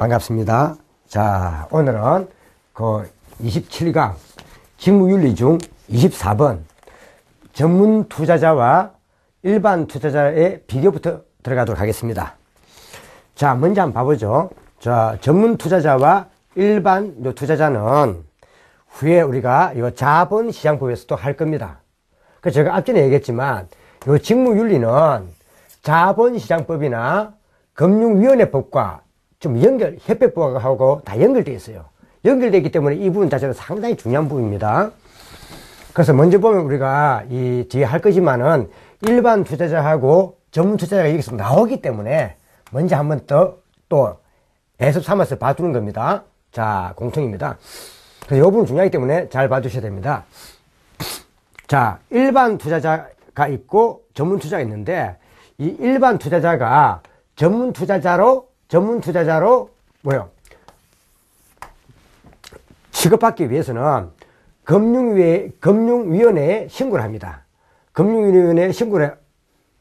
반갑습니다. 자, 오늘은 그 27강 직무윤리 중 24번 전문 투자자와 일반 투자자의 비교부터 들어가도록 하겠습니다. 자, 먼저 한번 봐보죠. 자, 전문 투자자와 일반 투자자는 후에 우리가 이 자본시장법에서도 할 겁니다. 그 제가 앞전에 얘기했지만 이 직무윤리는 자본시장법이나 금융위원회법과 좀 협회법하고 다 연결되어 있어요. 연결되어 있기 때문에 이 부분 자체는 상당히 중요한 부분입니다. 그래서 먼저 보면 우리가 이 뒤에 할 거지만은 일반 투자자하고 전문 투자자가 여기서 나오기 때문에 먼저 한번 또 해석 삼아서 봐주는 겁니다. 자, 공통입니다. 그래서 이 부분 중요하기 때문에 잘 봐주셔야 됩니다. 자, 일반 투자자가 있고 전문 투자가 있는데 이 일반 투자자가 전문 투자자로 취급받기 위해서는 금융위원회에 신고를 합니다. 금융위원회에 신고를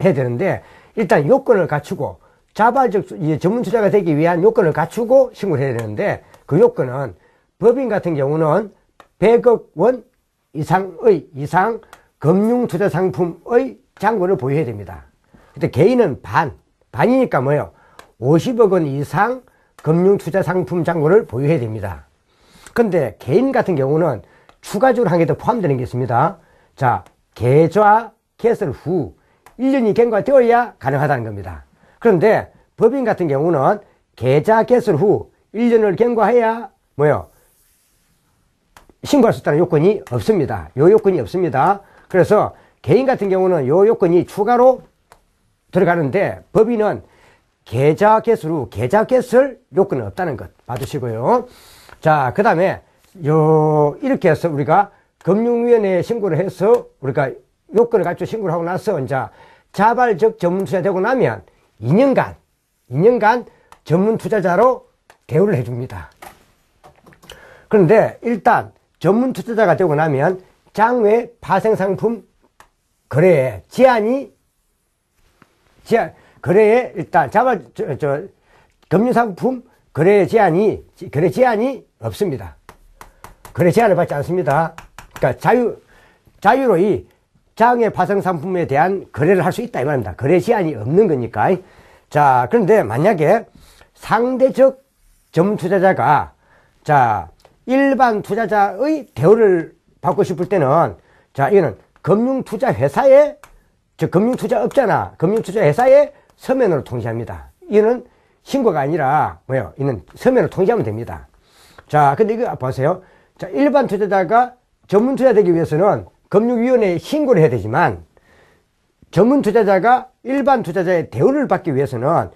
해야 되는데 일단 요건을 갖추고 자발적 전문 투자가 되기 위한 요건을 갖추고 신고를 해야 되는데 그 요건은 법인 같은 경우는 100억 원 이상 금융투자상품의 잔고를 보유해야 됩니다. 근데 개인은 반이니까 뭐예요? 50억 원 이상 금융투자상품 잔고를 보유해야 됩니다. 근데 개인 같은 경우는 추가적으로 한 개 더 포함되는 게 있습니다. 자, 계좌 개설 후 1년이 경과되어야 가능하다는 겁니다. 그런데 법인 같은 경우는 계좌 개설 후 1년을 경과해야 뭐예요? 신고할 수 있다는 요건이 없습니다. 요 요건이 없습니다. 그래서 개인 같은 경우는 요 요건이 추가로 들어가는데 법인은 계좌 개설 후 계좌 개설 요건은 없다는 것 봐주시고요. 자, 그 다음에 이렇게 해서 우리가 금융위원회에 신고를 해서 우리가 요건을 갖추고 신고를 하고 나서 이제 자발적 전문 투자 되고 나면 2년간 전문 투자자로 대우를 해줍니다. 그런데 일단 전문 투자자가 되고 나면 장외 파생상품 거래에 거래에 일단 금융상품 거래 제한이 없습니다. 거래 제한을 받지 않습니다. 그러니까 자유로 이 장외 파생상품에 대한 거래를 할 수 있다 이 말입니다. 거래 제한이 없는 거니까. 자, 그런데 만약에 상대적 전문 투자자가 일반 투자자의 대우를 받고 싶을 때는 이거는 금융투자회사의 금융투자업자나 금융투자회사의 서면으로 통지합니다. 이거는 신고가 아니라 이는 서면으로 통지하면 됩니다. 자, 근데 이거 보세요. 자, 일반 투자자가 전문 투자 되기 위해서는 금융위원회에 신고를 해야 되지만 전문 투자자가 일반 투자자의 대우를 받기 위해서는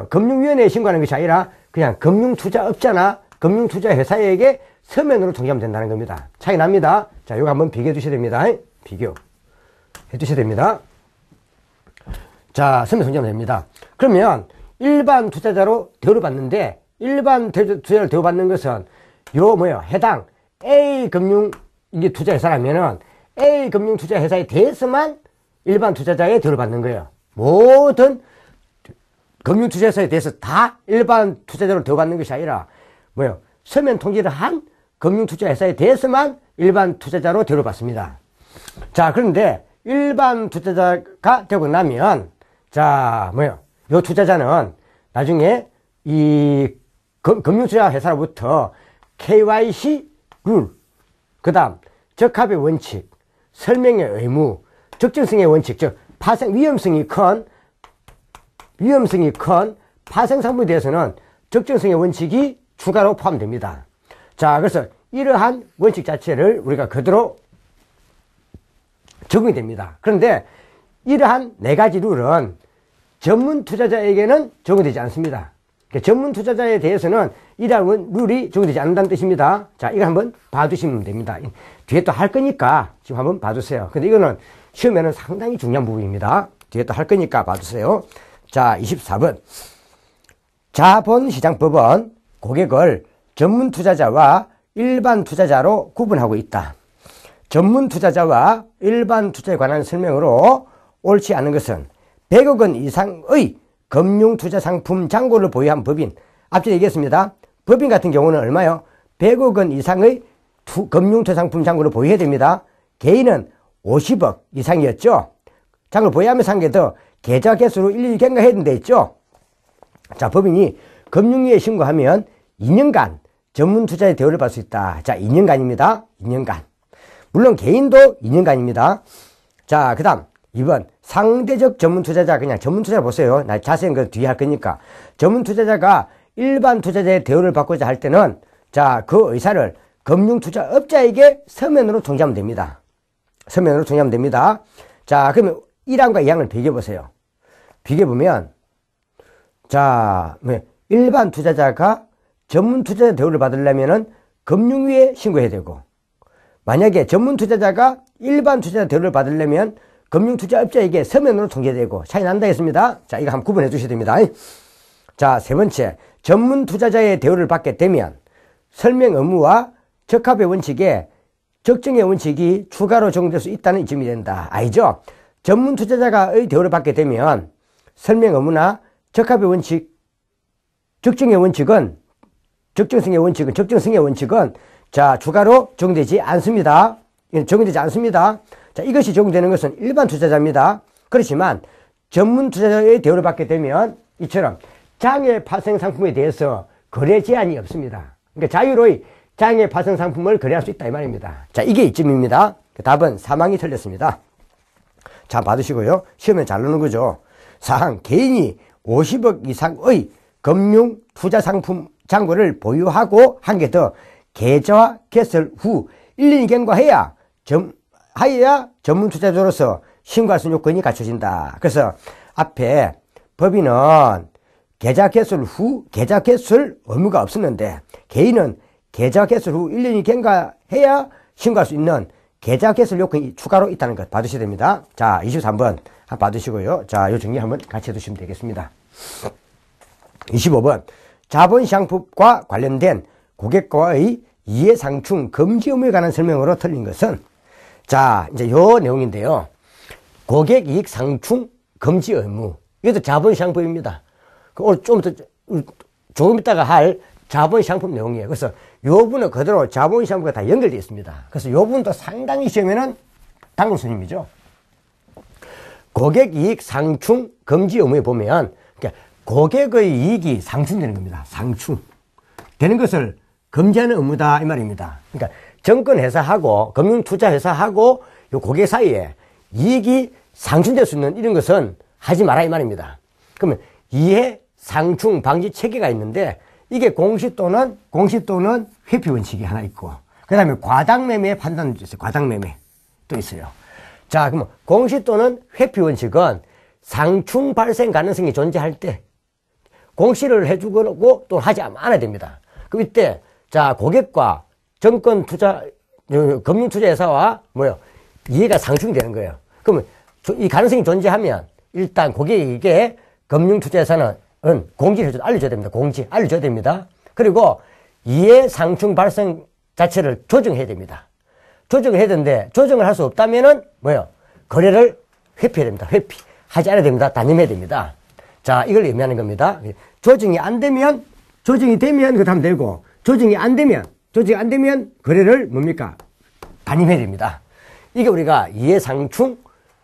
금융위원회에 신고하는 것이 아니라 그냥 금융투자업자나 금융투자회사에게 서면으로 통지하면 된다는 겁니다. 차이 납니다. 자, 이거 한번 비교해 주셔야 됩니다. 비교해 주셔야 됩니다. 자, 서면 통지하면 됩니다. 그러면 일반 투자자로 대우를 받는데 일반 투자를 대우받는 것은 해당 A 금융 투자회사라면은 A 금융투자회사에 대해서만 일반 투자자의 대우를 받는 거예요. 모든 금융투자회사에 대해서 다 일반 투자자로 대우받는 것이 아니라 서면 통지를 한 금융투자회사에 대해서만 일반 투자자로 대우를 받습니다. 자, 그런데 일반 투자자가 되고 나면 요 투자자는 나중에 이 금융투자회사로부터 KYC 룰, 그 다음 적합의 원칙, 설명의 의무, 적정성의 원칙, 즉 위험성이 큰 파생상품에 대해서는 적정성의 원칙이 추가로 포함됩니다. 자, 그래서 이러한 원칙 자체를 우리가 그대로 적용이 됩니다. 그런데 이러한 4가지 룰은 전문 투자자에게는 적용되지 않습니다. 그러니까 전문 투자자에 대해서는 이러한 룰이 적용되지 않는다는 뜻입니다. 자, 이거 한번 봐주시면 됩니다. 뒤에 또 할 거니까 지금 한번 봐주세요. 근데 이거는 시험에는 상당히 중요한 부분입니다. 뒤에 또 할 거니까 봐주세요. 자, 24번. 자본시장법은 고객을 전문 투자자와 일반 투자자로 구분하고 있다. 전문 투자자와 일반 투자에 관한 설명으로 옳지 않은 것은 100억 원 이상의 금융투자상품 잔고를 보유한 법인 앞서 얘기했습니다. 법인 같은 경우는 얼마요? 100억 원 이상의 금융투자상품 잔고를 보유해야 됩니다. 개인은 50억 이상이었죠. 잔고를 보유하면서 한 게 더 계좌 개수로 일일이 경과해야 된다 했죠. 자, 법인이 금융위에 신고하면 2년간 전문투자의 대우를 받을 수 있다. 자, 2년간입니다. 2년간. 물론 개인도 2년간입니다. 자, 그 다음 2번 상대적 전문투자자. 그냥 전문투자 보세요. 나 자세한 건 뒤에 할 거니까. 전문투자자가 일반 투자자의 대우를 받고자 할 때는 자, 그 의사를 금융투자업자에게 서면으로 통지하면 됩니다. 서면으로 통지하면 됩니다. 자, 그러면 1항과 2항을 비교해보세요. 비교해보면 자, 일반 투자자가 전문 투자자 대우를 받으려면은 금융위에 신고해야 되고, 만약에 전문 투자자가 일반 투자자 대우를 받으려면 금융투자업자에게 서면으로 통지되고 차이 난다 했습니다. 자, 이거 한번 구분해 주셔야 됩니다. 자, 세 번째, 전문 투자자의 대우를 받게 되면 설명 의무와 적합의 원칙에 적정의 원칙이 추가로 적용될 수 있다는 이점이 된다. 알죠? 전문 투자자가의 대우를 받게 되면 설명 의무나 적합의 원칙, 적정성의 원칙은 자, 추가로 적용되지 않습니다. 적용되지 않습니다. 자, 이것이 적용되는 것은 일반 투자자입니다. 그렇지만 전문 투자자의 대우를 받게 되면 이처럼 장외 파생 상품에 대해서 거래 제한이 없습니다. 그러니까 자유로이 장외 파생 상품을 거래할 수 있다 이 말입니다. 자, 이게 이점입니다. 답은 3항이 틀렸습니다. 자, 받으시고요. 시험에 잘 나오는 거죠. 4항, 개인이 50억 이상의 금융 투자 상품 잔고를 보유하고 한 개 더 계좌 개설 후 1년이 경과해야 전문 투자자로서 신고할 수 있는 요건이 갖춰진다. 그래서 앞에 법인은 계좌 개설 후 계좌 개설 의무가 없었는데 개인은 계좌 개설 후 1년이 경과해야 신고할 수 있는 계좌 개설 요건이 추가로 있다는 것 받으셔야 됩니다. 자, 23번 한번 받으시고요. 자, 요 정리 한번 같이 해두시면 되겠습니다. 25번 자본시장법과 관련된 고객과의 이해상충 금지 의무에 관한 설명으로 틀린 것은 자, 이제 요 내용인데요. 고객이익 상충 금지 의무. 이것도 자본시장법입니다. 오늘 조금 있다가 할 자본시장법 내용이에요. 그래서 요 부분은 그대로 자본시장법과 다 연결되어 있습니다. 그래서 요 부분도 상당히 시험에는 단골손님이죠. 고객이익 상충 금지 의무에 보면 그러니까 고객의 이익이 상충되는 겁니다. 상충. 되는 것을 금지하는 의무다 이 말입니다. 그러니까 정권회사하고 금융투자회사하고 요 고객 사이에 이익이 상충될 수 있는 이런 것은 하지 마라 이 말입니다. 그러면 이해 상충 방지 체계가 있는데 이게 공시 또는 회피 원칙이 하나 있고 그 다음에 과당매매 판단도 있어요. 과당매매 또 있어요. 자, 그러면 공시 또는 회피 원칙은 상충 발생 가능성이 존재할 때 공시를 해주고 또 하지 않아야 됩니다. 그럼 이때 자, 고객과 금융투자회사와 이해가 상충되는 거예요. 그러면 이 가능성이 존재하면 일단 고객에게 금융투자회사는 공지를 알려줘야 됩니다. 알려줘야 됩니다. 그리고 이해 상충 발생 자체를 조정해야 됩니다. 조정을 해야 되는데 조정을 할 수 없다면은 거래를 회피해야 됩니다. 하지 않아야 됩니다. 단념해야 됩니다. 자, 이걸 의미하는 겁니다. 조정이 되면 그거 하면 되고 조정이 안 되면 거래를 단념해야 됩니다. 이게 우리가 이해상충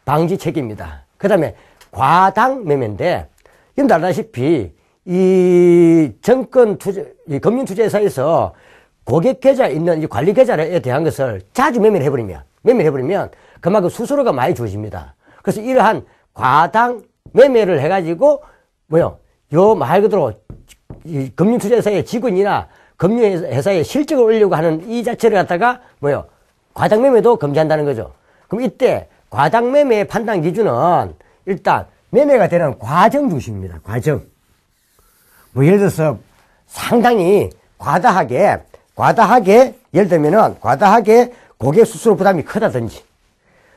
방지 체계입니다. 그 다음에 과당 매매인데 여러분들 알다시피 이 금융투자회사에서 고객 계좌에 있는 이 관리 계좌에 대한 것을 자주 매매를 해버리면 그만큼 수수료가 많이 주어집니다. 그래서 이러한 과당 매매를 해가지고 요 말 그대로 이 금융투자회사의 직원이나 금융회사의 실적을 올리려고 하는 이 자체를 갖다가 과당 매매도 금지한다는 거죠. 그럼 이때 과당 매매의 판단 기준은 일단 매매가 되는 과정 중심입니다. 과정. 예를 들어서 상당히 과다하게 예를 들면은 과다하게 고객 수수료 부담이 크다든지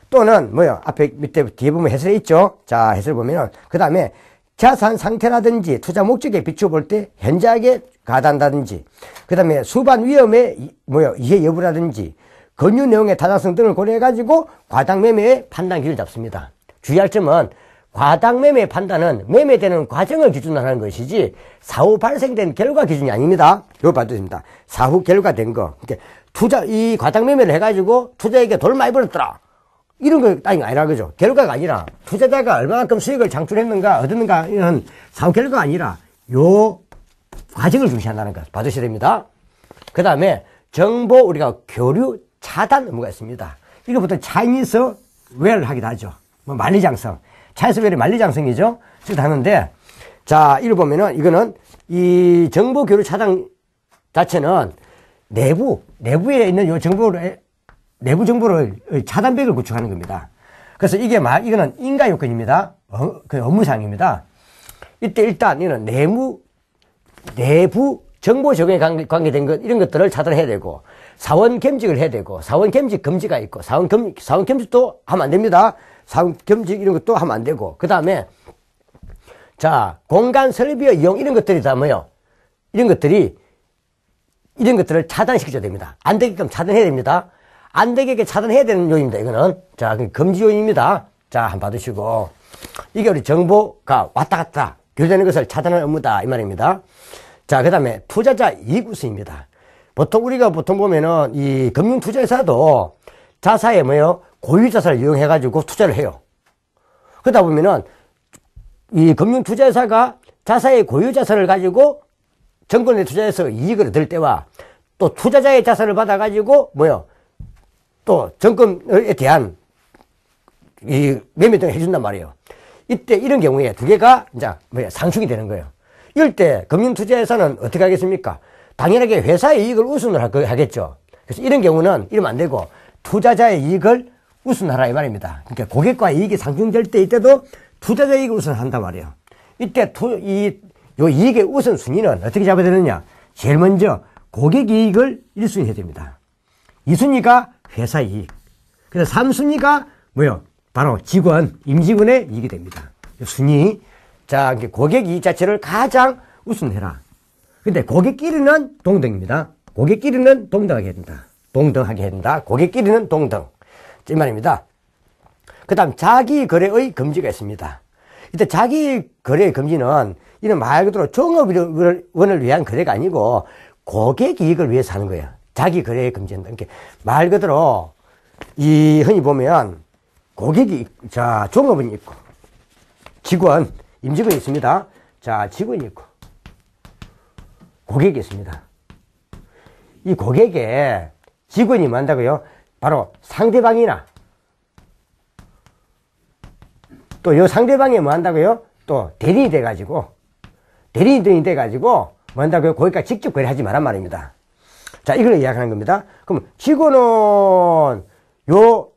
또는 앞에 밑에 뒤에 보면 해설에 있죠. 자, 해설 보면은 그 다음에 자산 상태라든지 투자 목적에 비추어 볼 때 현저하게 과다한다든지 그 다음에 수반 위험의 이해 여부라든지 권유 내용의 타당성 등을 고려해가지고 과당 매매의 판단 기준을 잡습니다. 주의할 점은 과당 매매 판단은 매매되는 과정을 기준으로 하는 것이지 사후 발생된 결과 기준이 아닙니다. 이거 봐도 됩니다. 사후 결과된 거. 이 과당 매매를 해가지고 투자에게 돈을 많이 벌었더라. 이런 거 따윈 아니라 그죠. 결과가 아니라 투자자가 얼마만큼 수익을 창출했는가 얻었는가 이런 사후 결과가 아니라 요 과정을 중시한다는 것 봐주셔야 됩니다. 그 다음에 정보 우리가 교류 차단 의무가 있습니다. 이거 보통 차이니스 웰 하기도 하죠. 뭐 만리장성. 차이니스 웰이 만리장성이죠. 그래서 하는데 자 이걸 보면은 이거는 이 정보 교류 차단 자체는 내부에 있는 요 정보를 내부 정보를 차단벽을 구축하는 겁니다. 그래서 이거는 인가 요건입니다. 그 업무상입니다. 이때 일단 이는 내부 정보 적용에 관계된 것 이런 것들을 차단해야 되고 사원 겸직을 해야 되고 사원 겸직 금지가 있고 사원 겸직도 하면 안 됩니다. 사원 겸직 이런 것도 하면 안 되고 그 다음에 자 공간 설비의 이용 이런 것들이 다 뭐요? 이런 것들을 차단시켜줘야 됩니다. 안 되게끔 차단해야 됩니다. 안 되게 차단해야 되는 요인입니다. 이거는 자 금지 요인입니다. 자 한번 받으시고 이게 우리 정보가 왔다 갔다 교류되는 것을 차단하는 업무다 이 말입니다. 자 그 다음에 투자자 이익 우수입니다. 우리가 보통 보면은 이 금융투자회사도 자사에 뭐요 고유자산을 이용해 가지고 투자를 해요. 그러다 보면은 이 금융투자회사가 자사의 고유자산을 가지고 정권에 투자해서 이익을 얻을 때와 또 투자자의 자산을 받아 가지고 뭐요 또 정권에 대한 이 매매 등을 해준단 말이에요. 이때 이런 경우에 두 개가 이제 상충이 되는 거예요. 이럴 때 금융투자회사는 어떻게 하겠습니까? 당연하게 회사의 이익을 우선을 하겠죠. 그래서 이런 경우는 이러면 안 되고 투자자의 이익을 우선하라 이 말입니다. 그러니까 고객과 이익이 상충될 때 이때도 투자자 이익을 우선한단 말이에요. 이때 요 이익의 우선순위는 어떻게 잡아야 되느냐? 제일 먼저 고객 이익을 1순위 해야 됩니다. 2순위가 회사 이익. 그래서 3순위가 뭐요? 바로 임직원의 이익이 됩니다. 순위. 자, 고객 이익 자체를 가장 우선해라. 근데 고객끼리는 동등입니다. 고객끼리는 동등하게 된다. 동등하게 된다. 고객끼리는 동등. 이 말입니다. 그 다음 자기 거래의 금지가 있습니다. 이때 자기 거래의 금지는 이는 말 그대로 종업원을 위한 거래가 아니고 고객 이익을 위해서 하는 거예요. 자기 거래의 금지한다. 그러니까 말 그대로 흔히 보면 고객이 자 종업원이 있고 임직원이 있습니다. 자 직원이 있고 고객이 있습니다. 이 고객에 직원이 뭐 한다고요? 바로 상대방이나 또 이 상대방이 뭐 한다고요? 또 대리인이 돼가지고 뭐 한다고요? 고객과 직접 거래하지 말란 말입니다. 자, 이걸 이야기하는 겁니다. 그럼 직원은 요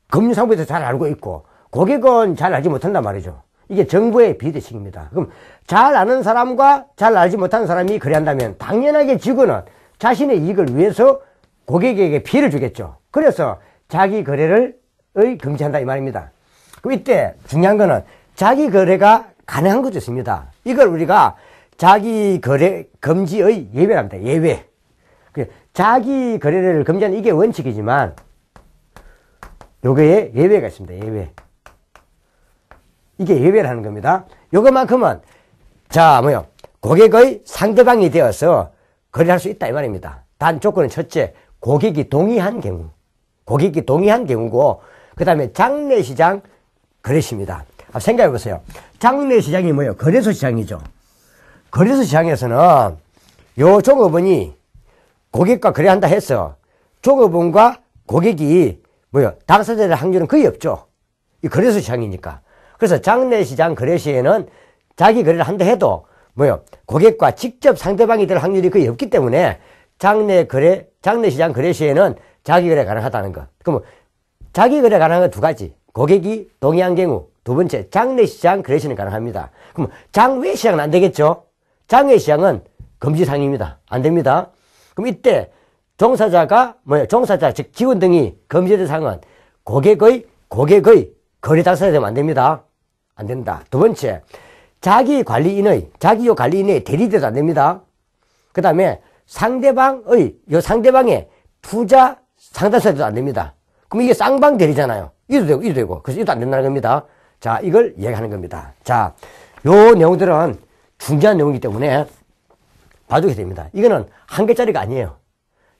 금융상부에 대해서 잘 알고 있고 고객은 잘 알지 못한단 말이죠. 이게 정보의 비대칭입니다. 그럼 잘 아는 사람과 잘 알지 못하는 사람이 거래한다면 당연하게 직원은 자신의 이익을 위해서 고객에게 피해를 주겠죠. 그래서 자기 거래를 금지한다 이 말입니다. 그럼 이때 중요한 거는 자기 거래가 가능한 것도 있습니다. 이걸 우리가 자기 거래 금지의 예외랍니다. 예외. 자기 거래를 금지하는 이게 원칙이지만 요거에 예외가 있습니다. 예외. 이게 예외라는 겁니다. 요것만큼은 고객의 상대방이 되어서 거래할 수 있다 이 말입니다. 단 조건은 첫째, 고객이 동의한 경우고 그 다음에 장내시장 거래시입니다. 생각해 보세요. 장내시장이 뭐예요? 거래소 시장이죠. 거래소 시장에서는 요 종업원이 고객과 거래한다 해서 종업원과 고객이 당사자될 확률은 거의 없죠. 이 거래소 시장이니까. 그래서 장내시장 거래시에는 자기 거래를 한다 해도 고객과 직접 상대방이 될 확률이 거의 없기 때문에 장내시장 거래시에는 자기 거래 가능하다는 것. 그럼 자기 거래 가능한 건 두 가지. 고객이 동의한 경우. 두 번째, 장내시장 거래시는 가능합니다. 그럼 장외시장은 안 되겠죠? 장외시장은 금지사항입니다. 안 됩니다. 그럼 이때 종사자, 즉 직원 등이 금지된 사항은 고객의 거래 당사자 되면 안 됩니다. 안 된다. 두 번째, 자기요 관리인의 대리돼도 안 됩니다. 그 다음에 상대방의 투자 상담사도 안 됩니다. 그럼 이게 쌍방 대리잖아요. 이도 되고. 그래서 이도 안 된다는 겁니다. 자, 이걸 이야기하는 겁니다. 자, 요 내용들은 중요한 내용이기 때문에 봐주게 됩니다. 이거는 한 개짜리가 아니에요.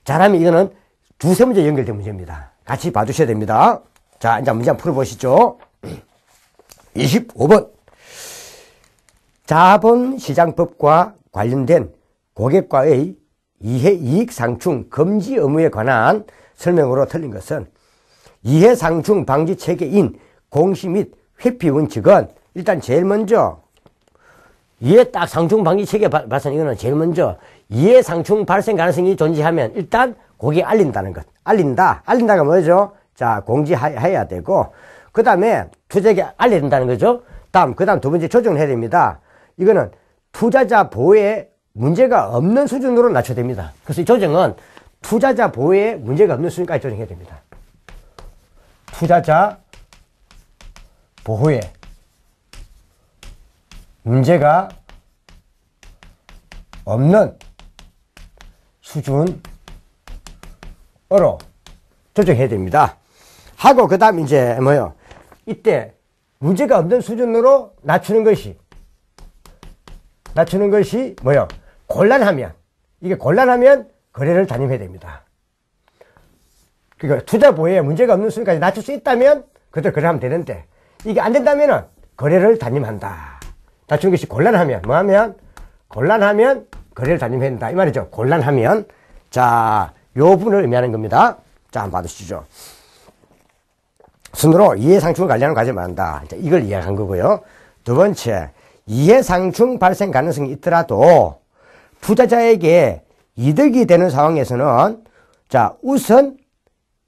잘하면 이거는 두세 문제 연결된 문제입니다. 같이 봐주셔야 됩니다. 자, 이제 문제 한번 풀어보시죠. 25번. 자본시장법과 관련된 고객과의 이해이익상충 금지 의무에 관한 설명으로 틀린 것은 이해상충 방지 체계인 공시 및 회피 원칙은 일단 제일 먼저 이해 딱 상충 방지 체계 발생 이거는 제일 먼저 이해 상충 발생 가능성이 존재하면 일단 고객에 알린다는 것. 알린다가 뭐죠? 자, 공지해야 되고 그 다음에 투자자에게 알려야 된다는 거죠. 그 다음 두 번째 조정을 해야 됩니다. 이거는 투자자 보호에 문제가 없는 수준으로 낮춰야 됩니다. 그래서 이 조정은 투자자 보호에 문제가 없는 수준까지 조정해야 됩니다. 투자자 보호에 문제가 없는 수준으로 조정해야 됩니다. 하고 그 다음 이제 뭐요? 이때 문제가 없는 수준으로 낮추는 것이 뭐요? 곤란하면, 이게 곤란하면 거래를 단임해야 됩니다. 그러니까 투자 보호에 문제가 없는 수준까지 낮출 수 있다면 그때 거래하면 되는데 이게 안 된다면은 거래를 단임한다. 낮추는 것이 곤란하면 뭐하면? 곤란하면 거래를 단임해야 된다. 이 말이죠. 곤란하면. 자, 요 부분을 의미하는 겁니다. 자, 한번 받으시죠. 순으로 이해상충을 관리하는 과정을 말한다. 이걸 이해한 거고요. 두 번째, 이해상충 발생 가능성이 있더라도 투자자에게 이득이 되는 상황에서는 자, 우선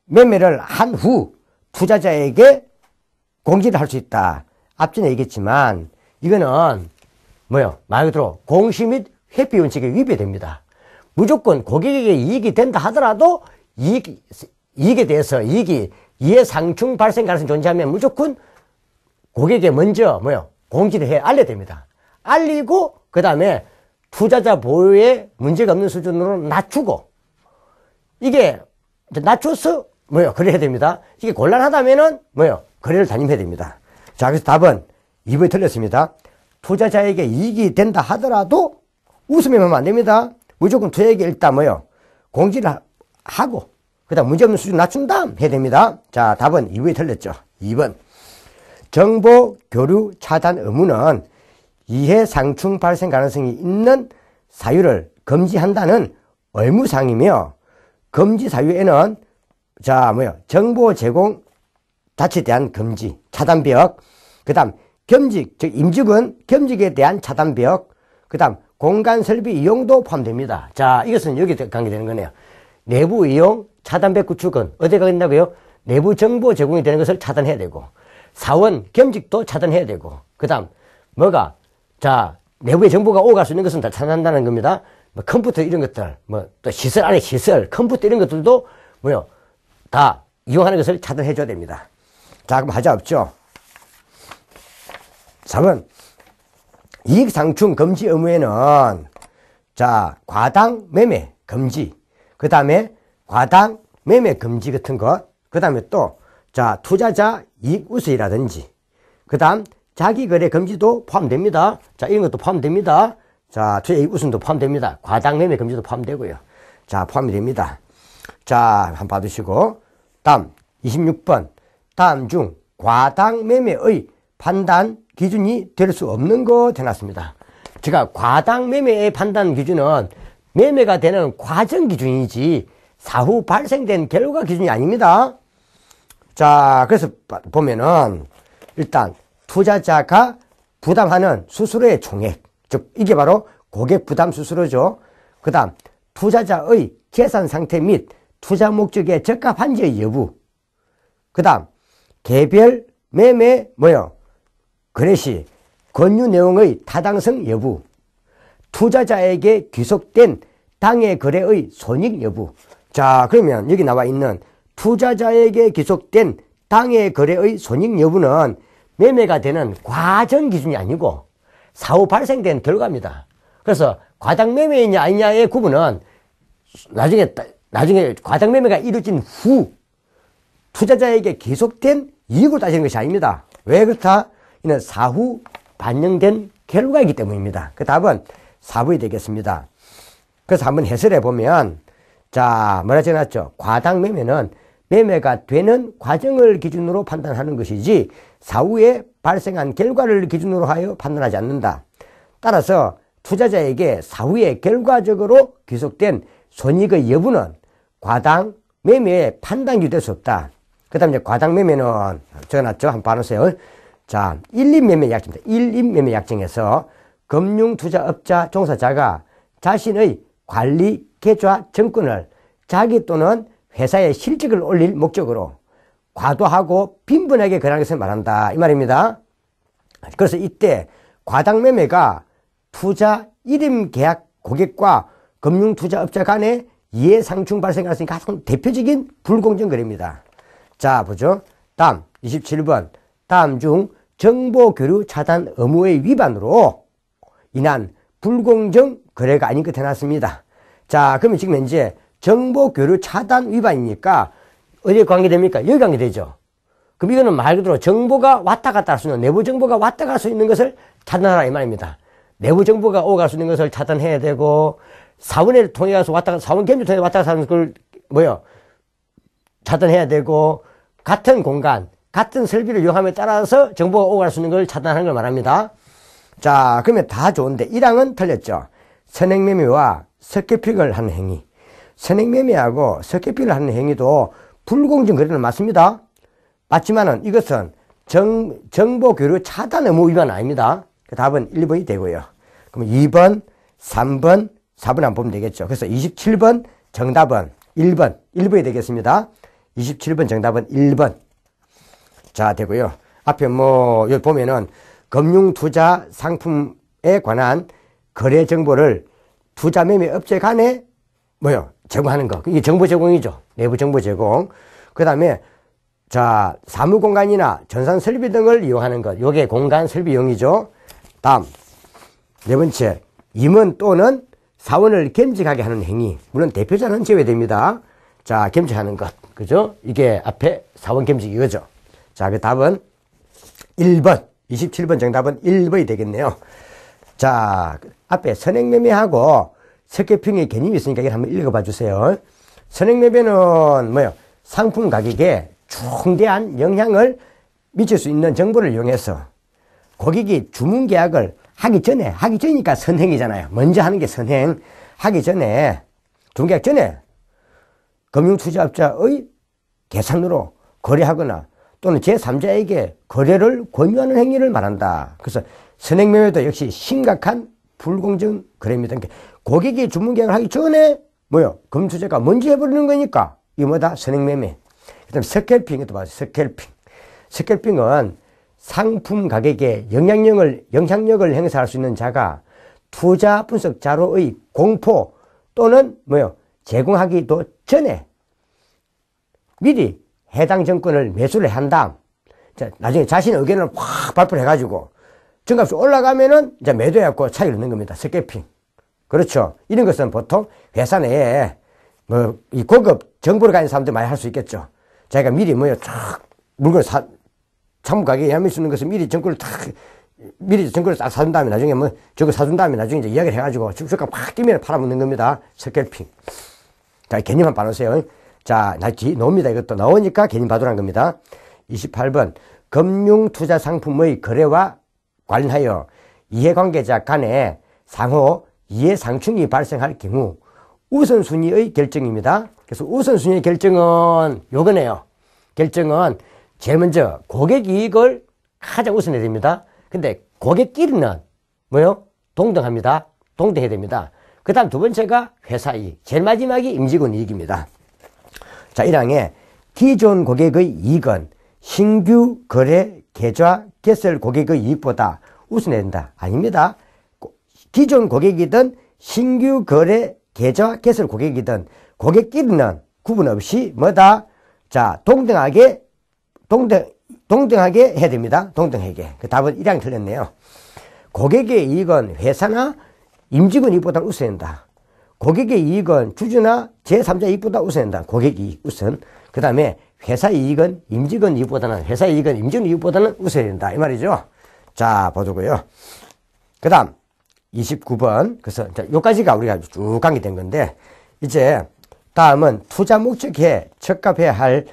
매매를 한 후 투자자에게 공지를 할 수 있다. 앞전에 얘기했지만 이거는 뭐요? 말 그대로 공시 및 회피 원칙에 위배됩니다. 무조건 고객에게 이익이 된다 하더라도 이익에 대해서 이해 상충 발생 가능성이 존재하면 무조건 고객에게 먼저 뭐요? 공지를 해 알려야 됩니다. 알리고 그 다음에 투자자 보호에 문제가 없는 수준으로 낮추고 이게 낮춰서 뭐요? 거래해야 됩니다. 이게 곤란하다면은 뭐요? 거래를 단임해야 됩니다. 자, 그래서 답은 2번이 틀렸습니다. 투자자에게 이익이 된다 하더라도 웃으면 안 됩니다. 무조건 투자에게 일단 뭐요? 공지를 하고 그 다음 문제없는 수준 낮춘 다음 해야 됩니다. 자, 답은 2번이 틀렸죠. 2번. 정보 교류 차단 의무는 이해 상충 발생 가능성이 있는 사유를 금지한다는 의무사항이며 금지 사유에는 자, 정보 제공 자체에 대한 금지, 차단벽, 그 다음 겸직, 즉 임직은 겸직에 대한 차단벽, 그 다음 공간 설비 이용도 포함됩니다. 자, 이것은 여기 관계되는 거네요. 내부 이용, 차단벽 구축은 어디에 가겠냐고요? 내부 정보 제공이 되는 것을 차단해야 되고, 사원 겸직도 차단해야 되고, 그 다음 뭐가 자, 내부의 정보가 오갈 수 있는 것은 다 차단한다는 겁니다. 뭐 컴퓨터 이런 것들, 뭐 또 시설 안에 시설, 컴퓨터 이런 것들도 뭐요? 다 이용하는 것을 차단해 줘야 됩니다. 자, 그럼 하자 없죠? 3번. 이익상충 금지 의무에는 자, 과당 매매 금지, 그 다음에 과당 매매 금지 같은 것, 그 다음에 또 자, 투자자 이익 우수이라든지, 그 다음 자기거래 금지도 포함됩니다. 자, 이런 것도 포함됩니다. 자, 투자 이익 우수도 포함됩니다. 과당 매매 금지도 포함되고요. 자, 포함이 됩니다. 자, 한번 봐두시고 다음 26번. 다음 중 과당 매매의 판단 기준이 될 수 없는 것 해놨습니다. 제가 과당 매매의 판단 기준은 매매가 되는 과정 기준이지 사후 발생된 결과 기준이 아닙니다. 자, 그래서 보면은 일단 투자자가 부담하는 수수료의 총액, 즉 이게 바로 고객 부담 수수료죠. 그 다음 투자자의 재산 상태 및 투자 목적에 적합한지의 여부, 그 다음 개별 매매 거래 시 권유 내용의 타당성 여부, 투자자에게 귀속된 당해 거래의 손익 여부. 자, 그러면 여기 나와 있는 투자자에게 귀속된 당해 거래의 손익 여부는 매매가 되는 과정 기준이 아니고 사후 발생된 결과입니다. 그래서 과당 매매이냐 아니냐의 구분은 나중에 과당 매매가 이루어진 후 투자자에게 귀속된 이익으로 따지는 것이 아닙니다. 왜 그렇다? 이는 사후 반영된 결과이기 때문입니다. 그 답은 4번이 되겠습니다. 그래서 한번 해설해 보면, 자, 뭐라 적어놨죠? 과당 매매는 매매가 되는 과정을 기준으로 판단하는 것이지 사후에 발생한 결과를 기준으로 하여 판단하지 않는다. 따라서 투자자에게 사후에 결과적으로 귀속된 손익의 여부는 과당 매매의 판단이 될 수 없다. 그 다음에 이제 과당 매매는 적어놨죠? 한번 봐보세요. 자, 1인 매매 약정입니다. 1인 매매 약정에서 금융투자업자 종사자가 자신의 관리 계좌 정권을 자기 또는 회사의 실적을 올릴 목적으로 과도하고 빈번하게 거래하는 것을 말한다. 이 말입니다. 그래서 이때 과당 매매가 투자 1인 계약 고객과 금융투자업자 간의 이해상충 발생할 수 있는 가장 대표적인 불공정 거래입니다. 자, 보죠. 다음 27번. 다음 중 정보 교류 차단 의무의 위반으로 인한 불공정 거래가 아닌 것 해놨습니다. 자, 그러면 지금 현재 정보 교류 차단 위반이니까 어디에 관계됩니까? 여기 관계되죠. 그럼 이거는 말 그대로 정보가 왔다 갔다 할 수 있는, 내부 정보가 왔다 갈 수 있는 것을 차단하라 이 말입니다. 내부 정보가 오고 갈 수 있는 것을 차단해야 되고, 사원을 통해 가서 사원 겸주 통해 왔다 가서 하는 걸, 차단해야 되고, 같은 공간, 같은 설비를 이용함에 따라서 정보가 오고 갈 수 있는 걸 차단하는 걸 말합니다. 자, 그러면 다 좋은데 1항은 틀렸죠. 선행매매와 석계픽을 하는 행위. 선행매매하고 석계픽을 하는 행위도 불공정 거래는 맞습니다. 맞지만은 이것은 정보 교류 차단 의무 위반은 아닙니다. 그 답은 1번이 되고요. 그럼 2번, 3번, 4번 한번 보면 되겠죠. 그래서 27번 정답은 1번이 되겠습니다. 27번 정답은 1번. 자, 되고요. 앞에 여기 보면은 금융투자 상품에 관한 거래 정보를 투자 매매 업체 간에 제공하는 거. 이게 정보 제공이죠. 내부 정보 제공. 그 다음에 자, 사무공간이나 전산 설비 등을 이용하는 것. 요게 공간 설비 이용이죠. 다음 네 번째, 임원 또는 사원을 겸직하게 하는 행위. 물론 대표자는 제외됩니다. 자, 겸직하는 것. 그죠? 이게 앞에 사원 겸직 이거죠. 자, 그 답은 1번. 27번 정답은 1번이 되겠네요. 자, 앞에 선행매매하고 석계핑의 개념이 있으니까 이걸 한번 읽어봐 주세요. 선행매매는 상품 가격에 중대한 영향을 미칠 수 있는 정보를 이용해서 고객이 주문 계약을 하기 전이니까 선행이잖아요. 먼저 하는 게 선행. 하기 전에, 주문 계약 전에 금융투자업자의 계산으로 거래하거나 또는 제3자에게 거래를 권유하는 행위를 말한다. 그래서 선행매매도 역시 심각한 불공정 거래입니다. 그러니까 고객이 주문 계약을 하기 전에 금융투자가 먼저 해버리는 거니까 이게 선행매매. 그 다음에 스캘핑도 봐요. 스캘핑은 상품 가격에 영향력을 행사할 수 있는 자가 투자 분석 자료의 공포 또는 제공하기도 전에 미리 해당 정권을 매수를 한 다음, 나중에 자신의 의견을 확 발표를 해가지고 증값이 올라가면은 이제 매도해갖고 차익을 넣는 겁니다. 스캘핑. 그렇죠. 이런 것은 보통 회사 내에 이 고급 정보를 가진 사람들 많이 할 수 있겠죠. 자기가 미리 물건을 상품 가격에 ям을 쓰는 것을 미리 정보를 딱 사준 다음에 나중에 저거 사준 다음에 나중에 이제 이야기를 해가지고 주가 팍 뛰면 팔아먹는 겁니다. 스캘핑. 자, 개념 한번 봐놓으세요. 자, 나옵니다. 이것도 나오니까 개념 봐두란 겁니다. 28번. 금융투자 상품의 거래와 관련하여 이해관계자 간에 상호 이해상충이 발생할 경우 우선순위의 결정입니다. 그래서 우선순위의 결정은 요거네요. 결정은 제일 먼저 고객 이익을 가장 우선해야 됩니다. 근데 고객끼리는 동등합니다. 동등해야 됩니다. 그 다음 두 번째가 회사 이익. 제일 마지막이 임직원 이익입니다. 자, 1항에 기존 고객의 이익은 신규 거래 계좌 개설 고객의 이익보다 우선해야 된다. 아닙니다. 기존 고객이든 신규 거래 계좌 개설 고객이든 고객끼리는 구분 없이 자, 동등하게 해야 됩니다. 동등하게. 그 답은 1항 틀렸네요. 고객의 이익은 회사나 임직원 이익보다 우선한다. 고객의 이익은 주주나 제3자 이익보다 우선한다. 고객 이익 우선. 그 다음에 회사 이익은 임직원 이익보다는 우선해야 된다. 이 말이죠. 자, 보자고요. 그 다음, 29번. 그래서, 자, 요까지가 우리가 쭉 강의된 건데, 이제, 다음은 투자 목적에 적합해야 할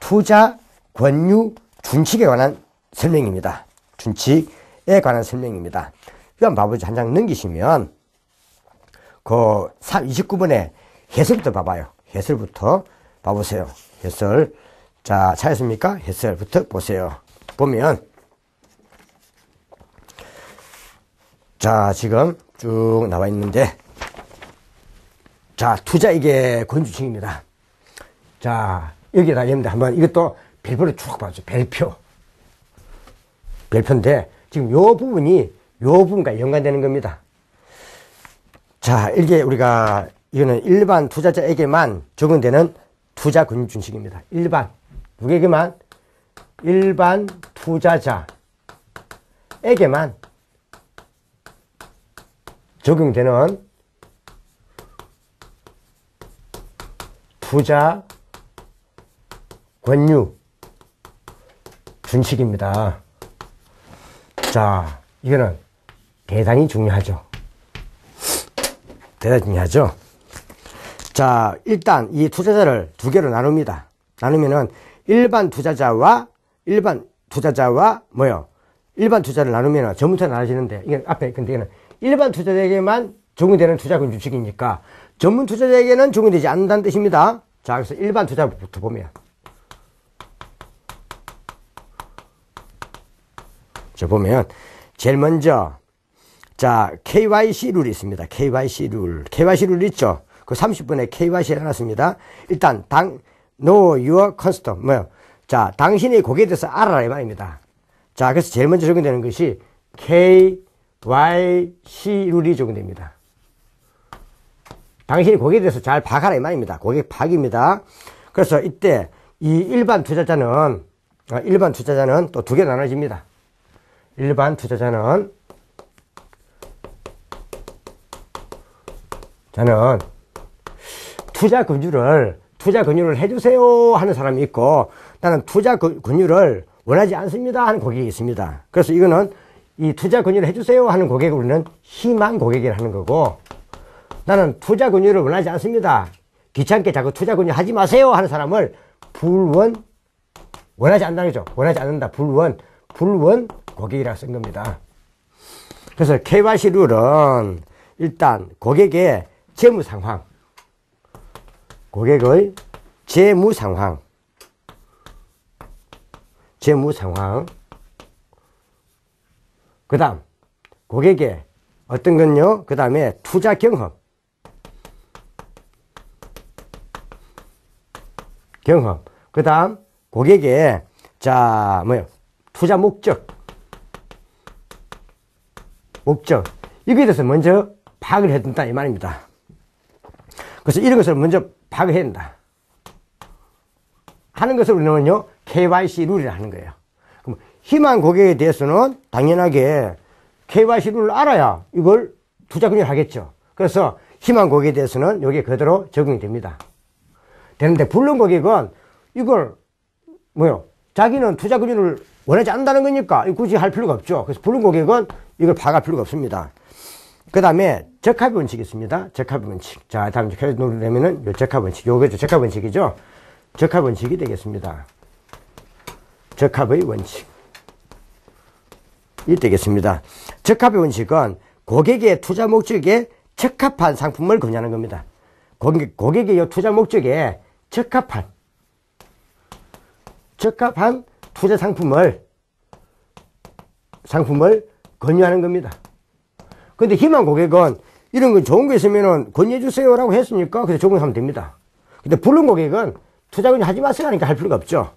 투자 권유 준칙에 관한 설명입니다. 준칙에 관한 설명입니다. 이거 한번 봐보죠. 한 장 넘기시면, 그, 29번에 해설부터 봐봐요. 해설부터 봐보세요. 해설. 자, 찾았습니까? 해설부터 보세요. 보면, 자, 지금 쭉 나와 있는데, 자, 투자이게 권유칙입니다. 자, 여기에다 여러분들 한번 이것도 별표로 쭉 봐줘. 별표. 별표인데, 지금 요 부분과 연관되는 겁니다. 자, 이게 우리가, 이거는 일반 투자자에게만 적용되는 투자 권유 준칙입니다. 누구에게만? 일반 투자자에게만 적용되는 투자 권유 준칙입니다. 자, 이거는 대단히 중요하죠. 대단히 중요하죠. 자, 일단 이 투자자를 두 개로 나눕니다. 나누면은 일반 투자자와 뭐요? 일반 투자를 나누면은 전부터 나눠지는데, 이게 앞에, 근데 이거는 일반 투자자에게만 적용되는 투자 권유 준칙이니까 전문 투자자에게는 적용되지 않는다는 뜻입니다. 자, 그래서 일반 투자부터 보면. 자, 보면, 제일 먼저, 자, KYC 룰이 있습니다. KYC 룰 있죠? 그 30분에 KYC를 해놨습니다. 일단, know your customer. 뭐요? 자, 당신의 고객에 대해서 알아라, 이 말입니다. 자, 그래서 제일 먼저 적용되는 것이 KYC 룰이 적용됩니다. 당신이 고객에 대해서 잘 파악하라, 이 말입니다. 고객 파악입니다. 그래서 이때, 이 일반 투자자는 또 두 개 나눠집니다. 일반 투자자는 투자 권유를 해주세요 하는 사람이 있고, 나는 투자 권유를 원하지 않습니다 하는 고객이 있습니다. 그래서 이거는 이 투자 권유를 해주세요 하는 고객을 우리는 희망 고객이라는 거고, 나는 투자 권유를 원하지 않습니다, 귀찮게 자꾸 투자 권유 하지 마세요 하는 사람을 원하지 않는다는 거죠. 원하지 않는다. 불원 고객이라 쓴 겁니다. 그래서 KYC 룰은 일단 고객의 재무 상황, 그 다음 고객의 어떤 건요, 그 다음에 투자 경험, 그 다음 고객의 투자 목적, 이거에 대해서 먼저 파악을 해야 된다 이 말입니다. 그래서 이런 것을 먼저 파악을 해야 된다 하는 것을 우리는요 KYC 룰이라 하는 거예요. 그럼 희망 고객에 대해서는 당연하게 KYC 룰을 알아야 이걸 투자 권유를 하겠죠. 그래서 희망 고객에 대해서는 여기에 그대로 적용이 됩니다. 되는데 불능 고객은 이걸 자기는 투자 권유를 원하지 않는다는 거니까 굳이 할 필요가 없죠. 그래서 불능 고객은 이걸 파악할 필요가 없습니다. 그 다음에 적합의 원칙이 있습니다. 적합의 원칙. 자, 다음 누르려면은 요 적합 원칙. 요거죠. 적합 원칙이죠. 적합 원칙이 되겠습니다. 적합의 원칙. 이 되겠습니다. 적합의 원칙은 고객의 투자 목적에 적합한 상품을 권유하는 겁니다. 고객의 투자 목적에 적합한 투자 상품을 권유하는 겁니다. 근데 희망 고객은 이런 거 좋은 거 있으면은 권유해주세요 라고 했으니까 그래서 적용하면 됩니다. 근데 불능 고객은 투자 권유 하지 마세요 하니까 할 필요가 없죠.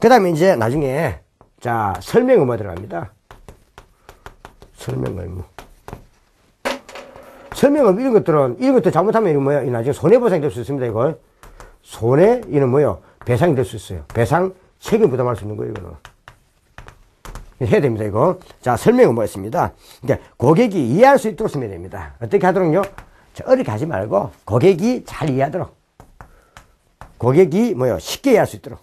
그 다음에 이제 나중에, 자, 설명 의무 들어갑니다. 설명 의무. 설명 의무 이런 것들 잘못하면 이거 뭐야? 나중에 손해보상이 될 수 있습니다, 이거. 이는 뭐요? 배상이 될 수 있어요. 배상 책임 부담할 수 있는 거예요, 이거는. 해야 됩니다, 이거. 자, 설명 의무가 있습니다. 이제 고객이 이해할 수 있도록 쓰면 됩니다. 어떻게 하도록요? 어렵게 하지 말고, 고객이 잘 이해하도록. 고객이 쉽게 이해할 수 있도록.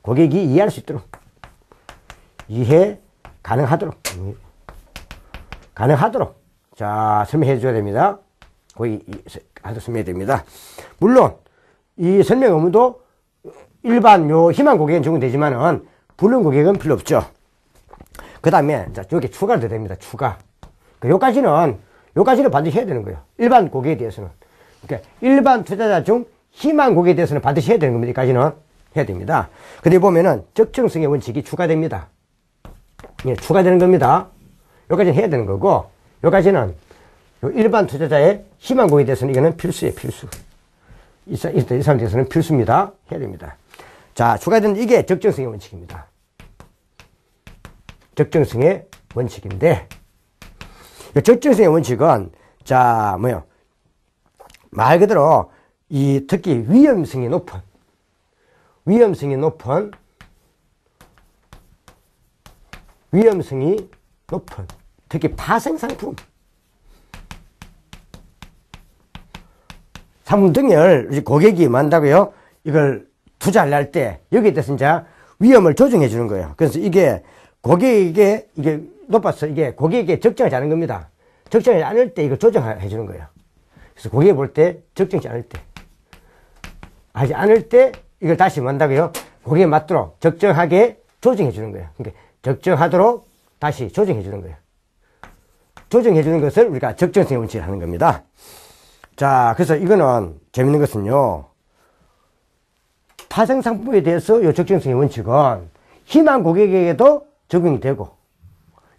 고객이 이해할 수 있도록. 이해 가능하도록. 자, 설명해 줘야 됩니다. 거의 설명해야 됩니다. 물론, 이 설명 의무도 일반 희망 고객은 적용되지만은, 불능 고객은 필요 없죠. 그 다음에, 자, 여기 추가가 더 됩니다. 추가. 요까지는 반드시 해야 되는 거예요. 일반 고객에 대해서는. 그러니까, 일반 투자자 중 희망 고객에 대해서는 반드시 해야 되는 겁니다. 여기까지는 해야 됩니다. 근데 보면은, 적정성의 원칙이 추가됩니다. 예, 추가되는 겁니다. 여기까지는 해야 되는 거고, 여기까지는 일반 투자자의 희망 고객에 대해서는 이거는 필수예요, 필수. 이 사람에 대해서는 필수입니다. 해야 됩니다. 자, 추가된 이게 적정성의 원칙입니다. 적정성의 원칙인데, 적정성의 원칙은, 자, 말 그대로, 특히 위험성이 높은, 특히 파생상품, 상품 등을 고객이 만다고요. 이걸 투자를 할 때 여기에 대해서 이제 위험을 조정해 주는 거예요. 그래서 이게 고객에게 이게 높아서 이게 고객에게 적정하지 않은 겁니다. 적정하지 않을 때 이걸 조정해 주는 거예요. 그래서 고객이 볼 때 적정하지 않을 때 이걸 다시 만다고요. 고객에 맞도록 적정하게 조정해 주는 거예요. 그러니까 적정하도록 다시 조정해 주는 거예요. 조정해 주는 것을 우리가 적정성의 원칙을 하는 겁니다. 자, 그래서 이거는 재밌는 것은요. 파생상품에 대해서 이 적정성의 원칙은 희망 고객에게도 적용이 되고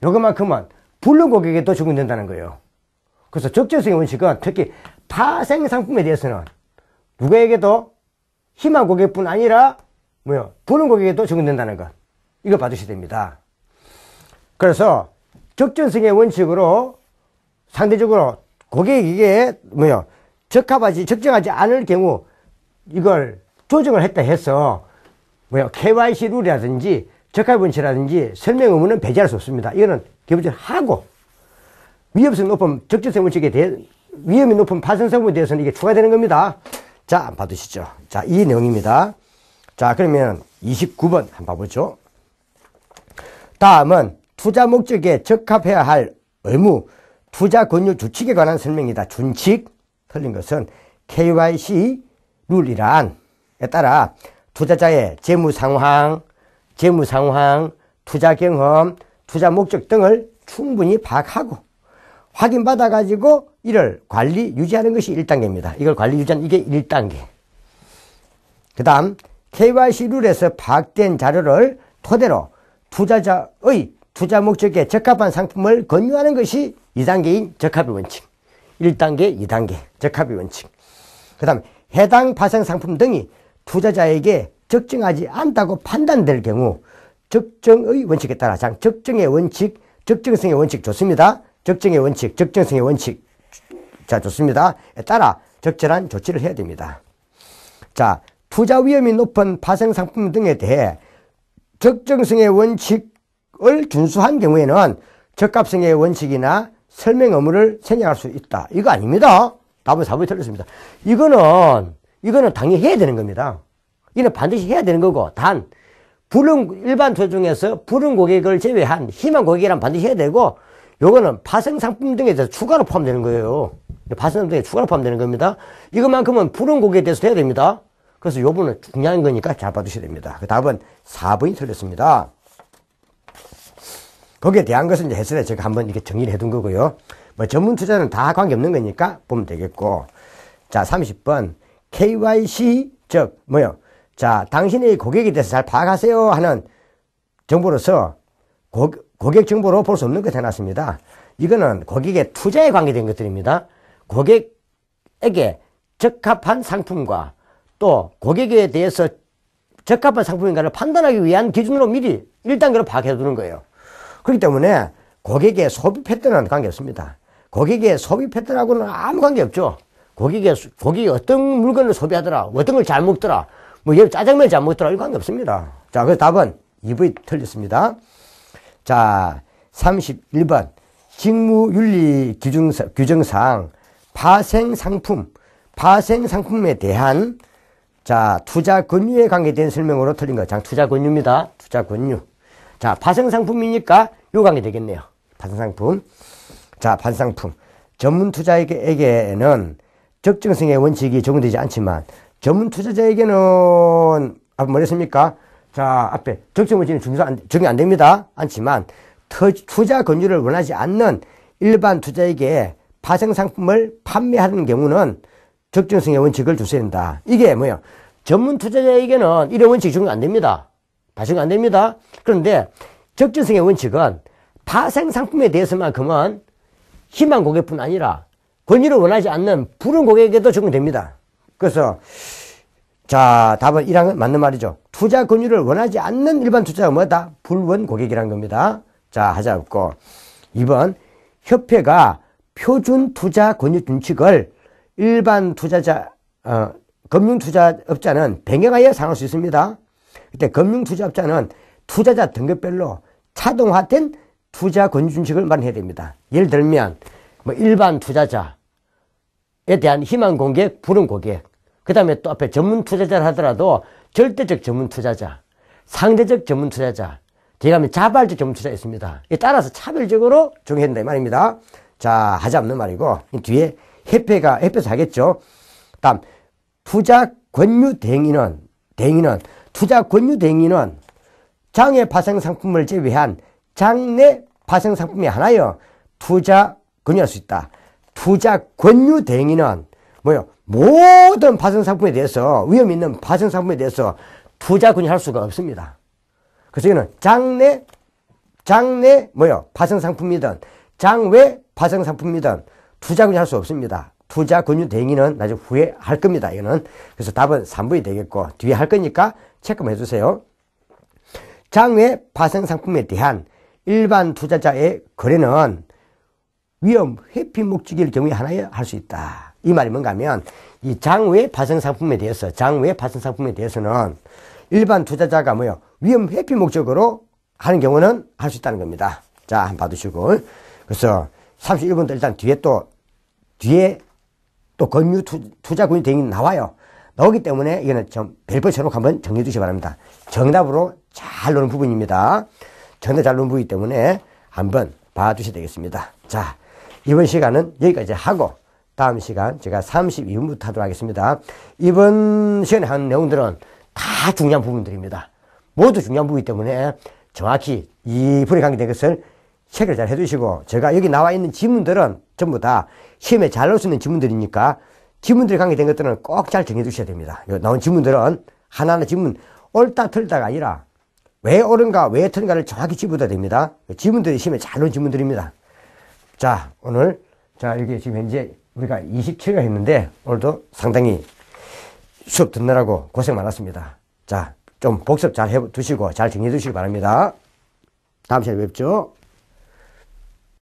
요것만큼은 불능 고객에게도 적용된다는 거예요. 그래서 적정성의 원칙은 특히 파생상품에 대해서는 누구에게도 희망 고객뿐 아니라 불능 고객에게도 적용된다는 것. 이거 봐주셔야 됩니다. 그래서 적정성의 원칙으로 상대적으로 고객에게 적정하지 않을 경우 이걸 조정을 했다 해서 KYC 룰이라든지 적합 원칙이라든지 설명 의무는 배제할 수 없습니다. 이거는 기본적으로 하고 위험성 높은 적정성 원칙에 대해 위험이 높은 파생상품에 대해서는 이게 추가되는 겁니다. 자, 받으시죠. 자, 이 내용입니다. 자, 그러면 29번 한번 봐보죠. 다음은 투자 목적에 적합해야 할 의무, 투자 권유 주칙에 관한 설명이다. 준칙, 틀린 것은 KYC 룰이란에 따라 투자자의 재무 상황, 투자 경험, 투자 목적 등을 충분히 파악하고 확인받아 가지고 이를 관리 유지하는 것이 1단계입니다. 이걸 관리 유지하는 이게 1단계. 그 다음 KYC 룰에서 파악된 자료를 토대로 투자자의 투자 목적에 적합한 상품을 권유하는 것이 2단계인 적합의 원칙. 1단계, 2단계 적합의 원칙. 그 다음 해당 파생 상품 등이 투자자에게 적정하지 않다고 판단될 경우 적정의 원칙에 따라 적정의 원칙, 적정성의 원칙 좋습니다. 적정의 원칙, 적정성의 원칙. 자, 좋습니다. 따라 적절한 조치를 해야 됩니다. 자, 투자 위험이 높은 파생 상품 등에 대해 적정성의 원칙을 준수한 경우에는 적합성의 원칙이나 설명 의무를 생략할 수 있다. 이거 아닙니다. 답은 4번이 틀렸습니다. 이거는 당연히 해야 되는 겁니다. 이거는 반드시 해야 되는 거고, 단, 일반 투자 중에서 불응 고객을 제외한 희망 고객이란 반드시 해야 되고, 요거는 파생 상품 등에 대해서 추가로 포함되는 거예요. 파생 상품 등에 추가로 포함되는 겁니다. 이것만큼은 불응 고객에 대해서 해야 됩니다. 그래서 요 부분은 중요한 거니까 잘 봐두셔야 됩니다. 그 답은 4번이 틀렸습니다. 거기에 대한 것은 이제 해설에 제가 한번 이렇게 정리를 해둔 거고요. 전문 투자는 다 관계없는 거니까 보면 되겠고. 자, 30번. KYC, 자, 당신의 고객에 대해서 잘 파악하세요 하는 정보로서 고객 정보로 볼 수 없는 것 해놨습니다. 이거는 고객의 투자에 관계된 것들입니다. 고객에게 적합한 상품과 또 고객에 대해서 적합한 상품인가를 판단하기 위한 기준으로 미리 1단계로 파악해 두는 거예요. 그렇기 때문에 고객의 소비 패턴은 관계없습니다. 고객의 소비 패턴하고는 아무 관계없죠. 고객이 어떤 물건을 소비하더라, 어떤 걸 잘 먹더라, 짜장면을 잘 먹더라, 이거 관계없습니다. 자, 그래서 답은 2번이 틀렸습니다. 자, 31번. 직무윤리 규정상 파생상품에 대한 투자 권유에 관계된 설명으로 틀린 거. 투자 권유입니다. 투자 권유. 자, 파생상품이니까 요 관계 되겠네요. 파생상품. 자, 파생상품. 전문 투자에게는 적정성의 원칙이 적용되지 않지만, 전문 투자자에게는, 뭐라 했습니까? 자, 앞에 적정 원칙은 적용 안 됩니다. 않지만, 투자 권유를 원하지 않는 일반 투자에게 파생상품을 판매하는 경우는 적정성의 원칙을 두셔야 된다. 이게 뭐예요? 전문 투자자에게는 이런 원칙이 적용 안 됩니다. 다 적용 안 됩니다. 그런데 적정성의 원칙은 파생상품에 대해서만큼은 희망 고객뿐 아니라 권유를 원하지 않는 불운 고객에게도 적용됩니다. 그래서 자, 답은 1항은 맞는 말이죠. 투자 권유를 원하지 않는 일반 투자가 뭐다? 불원 고객이란 겁니다. 자, 하자 없고 2번 협회가 표준 투자 권유 준칙을 일반 투자자 금융투자업자는 변경하여 사용할 수 있습니다. 그때 금융투자업자는 투자자 등급별로 차동화된 투자 권유 준칙을 마련해야 됩니다. 예를 들면 뭐 일반 투자자에 대한 희망 고객, 불운 고객, 그 다음에 또 앞에 전문 투자자를 하더라도 절대적 전문 투자자, 상대적 전문 투자자, 뒤에 가면 자발적 전문 투자가 있습니다. 따라서 차별적으로 적용해야 된다 이 말입니다. 자, 하지 않는 말이고 뒤에 협회에서 하겠죠. 다음 투자 권유 대행인은 투자 권유 대행인은 장외 파생 상품을 제외한 장내 파생 상품에 하나여 투자 권유할 수 있다. 투자 권유 대행인은 뭐요? 모든 파생 상품에 대해서 위험 있는 파생 상품에 대해서 투자 권유할 수가 없습니다. 그래서 이거는 장내 뭐요? 파생 상품이든 장외 파생 상품이든 투자 권유할 수 없습니다. 투자 권유 대행인은 나중에 후에 할 겁니다. 이거는. 그래서 답은 3번이 되겠고 뒤에 할 거니까 체크만 해주세요. 장외 파생 상품에 대한 일반 투자자의 거래는 위험 회피 목적일 경우에 하나에 할 수 있다. 이 말이 뭔가 하면 이 장외 파생 상품에 대해서는 일반 투자자가 뭐요? 위험 회피 목적으로 하는 경우는 할 수 있다는 겁니다. 자, 한번 봐두시고. 그래서 31번도 일단 뒤에 또 투자 권유 대행이 나와요. 나오기 때문에 이거는 좀 별표처럼 한번 정리해 주시기 바랍니다. 정답으로 잘 노는 부분입니다. 정답 잘 노는 부분이기 때문에 한번 봐주셔야 되겠습니다. 자, 이번 시간은 여기까지 하고 다음 시간 제가 32분부터 하도록 하겠습니다. 이번 시간에 한 내용들은 다 중요한 부분들입니다. 모두 중요한 부분이기 때문에 정확히 이 분에 관계된 것을 체크를 잘 해주시고, 제가 여기 나와 있는 지문들은 전부 다 시험에 잘 나올 수 있는 지문들이니까 지문들에 관계된 것들은 꼭 잘 정해 주셔야 됩니다. 여기 나온 지문들은 하나하나 지문 옳다 틀다가 아니라 왜 옳은가 왜 틀린가를 정확히 짚어둬야 됩니다. 지문들이 시험에 잘 나온 지문들입니다. 자, 오늘 이렇게 지금 현재 우리가 27회 했는데 오늘도 상당히 수업 듣느라고 고생 많았습니다. 자, 좀 복습 잘 해두시고 잘 정리해 두시기 바랍니다. 다음 시간에 뵙죠.